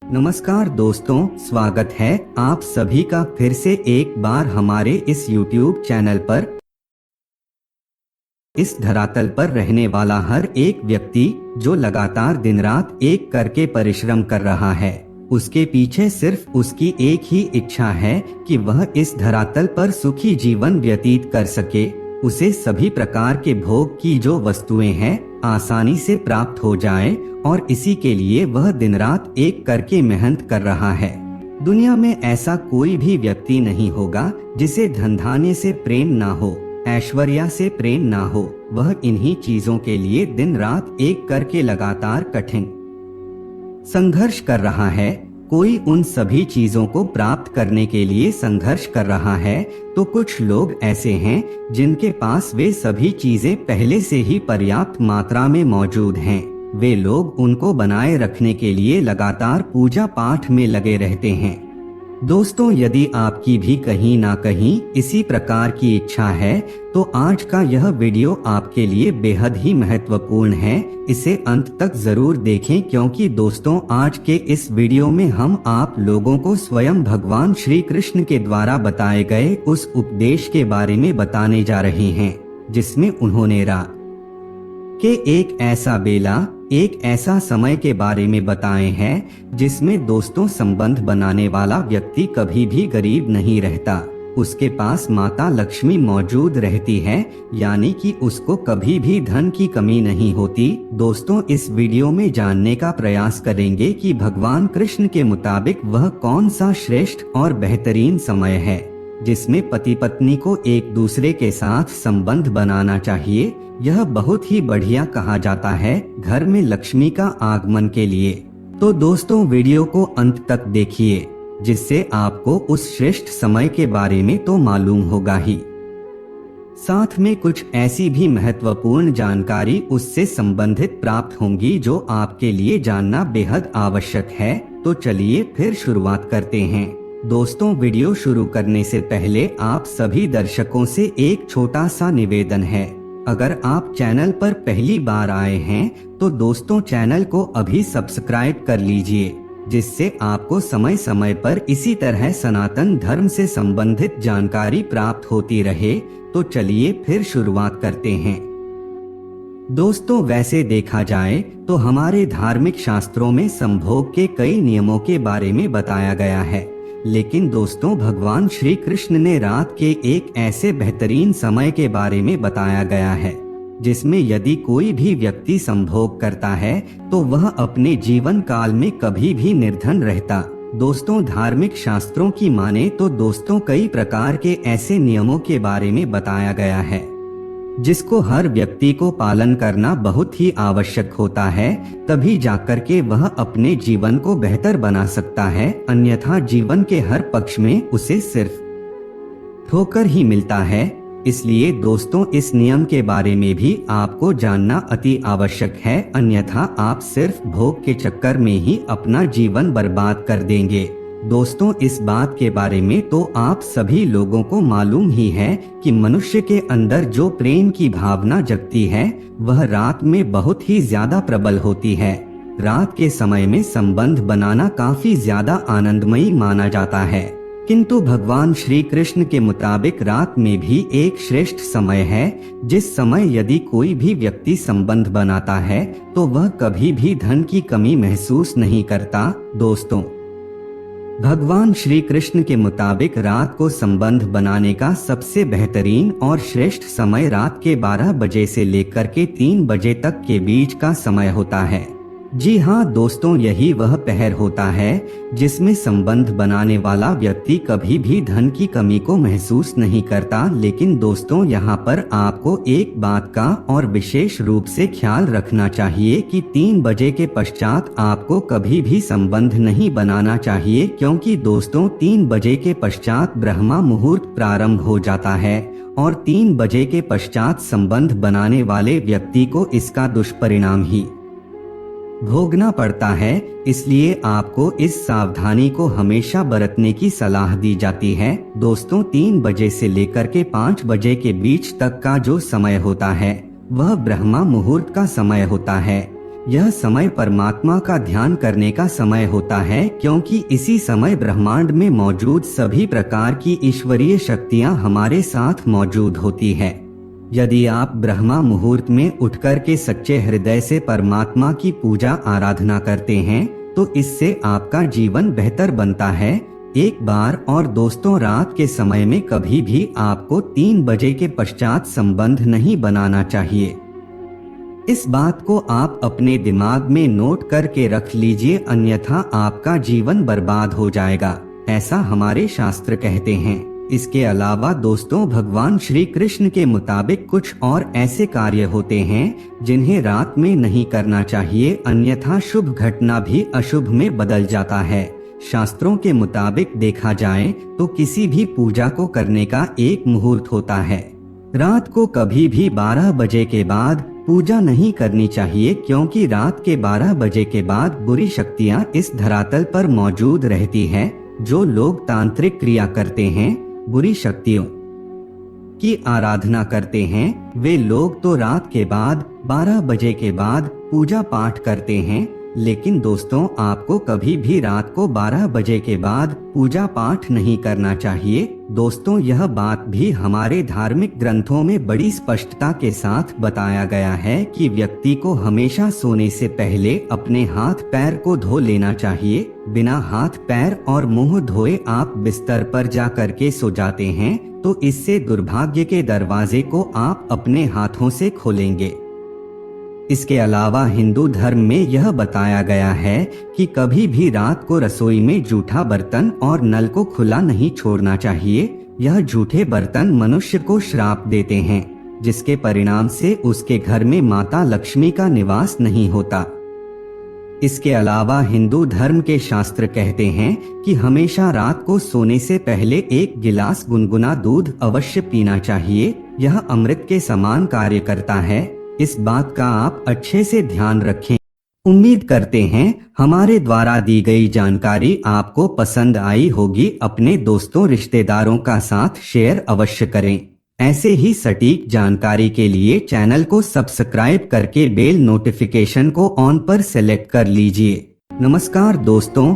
नमस्कार दोस्तों, स्वागत है आप सभी का फिर से एक बार हमारे इस YouTube चैनल पर। इस धरातल पर रहने वाला हर एक व्यक्ति जो लगातार दिन रात एक करके परिश्रम कर रहा है, उसके पीछे सिर्फ उसकी एक ही इच्छा है कि वह इस धरातल पर सुखी जीवन व्यतीत कर सके। उसे सभी प्रकार के भोग की जो वस्तुएं हैं आसानी से प्राप्त हो जाएं और इसी के लिए वह दिन रात एक करके मेहनत कर रहा है। दुनिया में ऐसा कोई भी व्यक्ति नहीं होगा जिसे धन-धान्य से प्रेम ना हो, ऐश्वर्या से प्रेम ना हो। वह इन्हीं चीजों के लिए दिन रात एक करके लगातार कठिन संघर्ष कर रहा है। कोई उन सभी चीजों को प्राप्त करने के लिए संघर्ष कर रहा है, तो कुछ लोग ऐसे हैं जिनके पास वे सभी चीजें पहले से ही पर्याप्त मात्रा में मौजूद हैं। वे लोग उनको बनाए रखने के लिए लगातार पूजा पाठ में लगे रहते हैं। दोस्तों, यदि आपकी भी कहीं ना कहीं इसी प्रकार की इच्छा है तो आज का यह वीडियो आपके लिए बेहद ही महत्वपूर्ण है। इसे अंत तक जरूर देखें, क्योंकि दोस्तों आज के इस वीडियो में हम आप लोगों को स्वयं भगवान श्री कृष्ण के द्वारा बताए गए उस उपदेश के बारे में बताने जा रहे हैं जिसमें उन्होंने रात के एक ऐसा बेला, एक ऐसा समय के बारे में बताए हैं जिसमें दोस्तों संबंध बनाने वाला व्यक्ति कभी भी गरीब नहीं रहता। उसके पास माता लक्ष्मी मौजूद रहती है, यानी कि उसको कभी भी धन की कमी नहीं होती। दोस्तों, इस वीडियो में जानने का प्रयास करेंगे कि भगवान कृष्ण के मुताबिक वह कौन सा श्रेष्ठ और बेहतरीन समय है जिसमें पति पत्नी को एक दूसरे के साथ संबंध बनाना चाहिए। यह बहुत ही बढ़िया कहा जाता है घर में लक्ष्मी का आगमन के लिए। तो दोस्तों वीडियो को अंत तक देखिए, जिससे आपको उस श्रेष्ठ समय के बारे में तो मालूम होगा ही, साथ में कुछ ऐसी भी महत्वपूर्ण जानकारी उससे संबंधित प्राप्त होंगी जो आपके लिए जानना बेहद आवश्यक है। तो चलिए फिर शुरुआत करते हैं। दोस्तों, वीडियो शुरू करने से पहले आप सभी दर्शकों से एक छोटा सा निवेदन है। अगर आप चैनल पर पहली बार आए हैं तो दोस्तों चैनल को अभी सब्सक्राइब कर लीजिए, जिससे आपको समय समय पर इसी तरह सनातन धर्म से संबंधित जानकारी प्राप्त होती रहे। तो चलिए फिर शुरुआत करते हैं। दोस्तों, वैसे देखा जाए तो हमारे धार्मिक शास्त्रों में संभोग के कई नियमों के बारे में बताया गया है, लेकिन दोस्तों भगवान श्री कृष्ण ने रात के एक ऐसे बेहतरीन समय के बारे में बताया गया है जिसमें यदि कोई भी व्यक्ति संभोग करता है तो वह अपने जीवन काल में कभी भी निर्धन रहता। दोस्तों, धार्मिक शास्त्रों की माने तो दोस्तों कई प्रकार के ऐसे नियमों के बारे में बताया गया है जिसको हर व्यक्ति को पालन करना बहुत ही आवश्यक होता है, तभी जाकर के वह अपने जीवन को बेहतर बना सकता है। अन्यथा जीवन के हर पक्ष में उसे सिर्फ ठोकर ही मिलता है। इसलिए दोस्तों इस नियम के बारे में भी आपको जानना अति आवश्यक है, अन्यथा आप सिर्फ भोग के चक्कर में ही अपना जीवन बर्बाद कर देंगे। दोस्तों, इस बात के बारे में तो आप सभी लोगों को मालूम ही है कि मनुष्य के अंदर जो प्रेम की भावना जगती है वह रात में बहुत ही ज्यादा प्रबल होती है। रात के समय में संबंध बनाना काफी ज्यादा आनंदमयी माना जाता है, किंतु भगवान श्री कृष्ण के मुताबिक रात में भी एक श्रेष्ठ समय है जिस समय यदि कोई भी व्यक्ति संबंध बनाता है तो वह कभी भी धन की कमी महसूस नहीं करता। दोस्तों, भगवान श्री कृष्ण के मुताबिक रात को संबंध बनाने का सबसे बेहतरीन और श्रेष्ठ समय रात के 12 बजे से लेकर के 3 बजे तक के बीच का समय होता है। जी हाँ दोस्तों, यही वह पहर होता है जिसमें संबंध बनाने वाला व्यक्ति कभी भी धन की कमी को महसूस नहीं करता। लेकिन दोस्तों यहाँ पर आपको एक बात का और विशेष रूप से ख्याल रखना चाहिए कि 3 बजे के पश्चात आपको कभी भी संबंध नहीं बनाना चाहिए, क्योंकि दोस्तों 3 बजे के पश्चात ब्रह्मा मुहूर्त प्रारंभ हो जाता है और 3 बजे के पश्चात संबंध बनाने वाले व्यक्ति को इसका दुष्परिणाम ही भोगना पड़ता है। इसलिए आपको इस सावधानी को हमेशा बरतने की सलाह दी जाती है। दोस्तों 3 बजे से लेकर के 5 बजे के बीच तक का जो समय होता है वह ब्रह्मा मुहूर्त का समय होता है। यह समय परमात्मा का ध्यान करने का समय होता है, क्योंकि इसी समय ब्रह्मांड में मौजूद सभी प्रकार की ईश्वरीय शक्तियां हमारे साथ मौजूद होती है। यदि आप ब्रह्मा मुहूर्त में उठकर के सच्चे हृदय से परमात्मा की पूजा आराधना करते हैं तो इससे आपका जीवन बेहतर बनता है। एक बार और दोस्तों, रात के समय में कभी भी आपको 3 बजे के पश्चात संबंध नहीं बनाना चाहिए। इस बात को आप अपने दिमाग में नोट करके रख लीजिए, अन्यथा आपका जीवन बर्बाद हो जाएगा, ऐसा हमारे शास्त्र कहते हैं। इसके अलावा दोस्तों, भगवान श्री कृष्ण के मुताबिक कुछ और ऐसे कार्य होते हैं जिन्हें रात में नहीं करना चाहिए, अन्यथा शुभ घटना भी अशुभ में बदल जाता है। शास्त्रों के मुताबिक देखा जाए तो किसी भी पूजा को करने का एक मुहूर्त होता है। रात को कभी भी 12 बजे के बाद पूजा नहीं करनी चाहिए, क्योंकि रात के 12 बजे के बाद बुरी शक्तियां इस धरातल पर मौजूद रहती हैं। जो लोग तांत्रिक क्रिया करते हैं, बुरी शक्तियों की आराधना करते हैं, वे लोग तो रात के बाद 12 बजे के बाद पूजा पाठ करते हैं। लेकिन दोस्तों, आपको कभी भी रात को 12 बजे के बाद पूजा पाठ नहीं करना चाहिए। दोस्तों, यह बात भी हमारे धार्मिक ग्रंथों में बड़ी स्पष्टता के साथ बताया गया है कि व्यक्ति को हमेशा सोने से पहले अपने हाथ पैर को धो लेना चाहिए। बिना हाथ पैर और मुंह धोए आप बिस्तर पर जा करके सो जाते हैं तो इससे दुर्भाग्य के दरवाजे को आप अपने हाथों से खोलेंगे। इसके अलावा हिंदू धर्म में यह बताया गया है कि कभी भी रात को रसोई में जूठा बर्तन और नल को खुला नहीं छोड़ना चाहिए। यह जूठे बर्तन मनुष्य को श्राप देते हैं, जिसके परिणाम से उसके घर में माता लक्ष्मी का निवास नहीं होता। इसके अलावा हिंदू धर्म के शास्त्र कहते हैं कि हमेशा रात को सोने से पहले 1 गिलास गुनगुना दूध अवश्य पीना चाहिए। यह अमृत के समान कार्य करता है। इस बात का आप अच्छे से ध्यान रखें। उम्मीद करते हैं हमारे द्वारा दी गई जानकारी आपको पसंद आई होगी। अपने दोस्तों रिश्तेदारों का साथ शेयर अवश्य करें। ऐसे ही सटीक जानकारी के लिए चैनल को सब्सक्राइब करके बेल नोटिफिकेशन को ऑन पर सेलेक्ट कर लीजिए। नमस्कार दोस्तों।